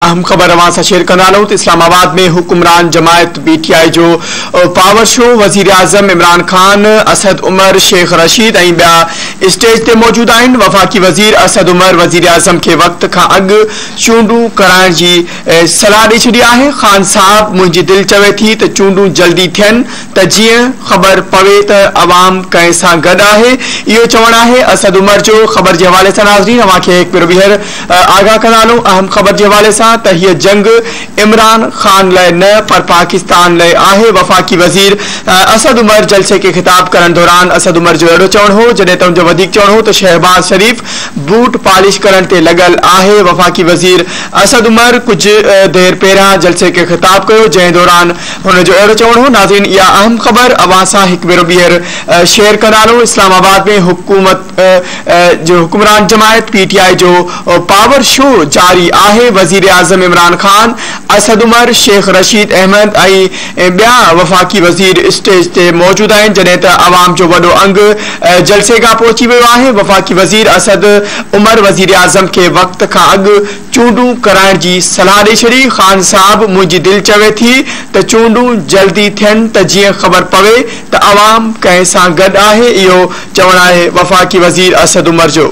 अहम खबर अवां सां शेयर कंदा हलूं। इस्लामाबाद में हुक्मरान जमायत पीटीआई जो पावर शो वजीर आजम इमरान खान, असद उमर, शेख रशीद ऐं ॿिया स्टेज ते मौजूद आहिनि। वफ़ाक़ी वज़ीर असद उमर वज़ीर आज़म खे वक़्त खां अॻु चूंडूं कराइण जी सलाह ॾेई छॾी आहे। ख़ान साहब, मुंहिंजी दिलि चवे थी त चूंडूं जल्दी थियनि त जीअं ख़बर पवे त अवाम कंहिं सां गॾु आहे। इहो चवणु आहे असद उमर जो। ख़बर जे हवाले सां नाज़रीन अवां खे हिकु भेरो ॿीहर आगाह कंदा हलूं। अहम ख़बर जे हवाले सां त हीअ जंग इमरान खान लाइ न पर पाकिस्तान लाइ आहे। वफ़ाक़ी वज़ीर असद उमर जलसे के खिताब करण दौरान असद उमर जो अहिड़ो चवणु हो, जॾहिं त उनजो वधीक चवणु हो त शहबाज शरीफ बूट पॉलिश करण ते लॻल आहे। वफ़ाक़ी वज़ीर असद उमर कुझु देर पहिरियां जलसे के खिताब कयो, जंहिं दौरान हुनजो अहिड़ो चवणु हो। नाज़रीन, इहा अहम ख़बर अवां सां हिकु भेरो ॿीहर शेयर कंदा हलूं। इस्लामाबाद में हुक्मरान जमायत पीटीआई जो पावर शो जारी आहे। वज़ीर आज़म इमरान खान, असद उमर, शेख रशीद अहमद ऐं ॿिया वफ़ाक़ी वज़ीर स्टेज ते मौजूद आहिनि, जॾहिं त अवाम जो वॾो अंग जलसे खां पहुची वियो आहे। वफ़ाक़ी वज़ीर असद उमर वज़ीर आज़म खे वक़्त खां अॻु चूंडूं कराइण जी सलाह ॾेई छॾी। ख़ान साहब, मुंहिंजी दिलि चवे थी त चूंडूं जल्दी थियनि त जीअं ख़बर पवे त अवाम कंहिं सां गॾु आहे। इहो चवणु आहे वफ़ाक़ी वज़ीर असद उमर जो।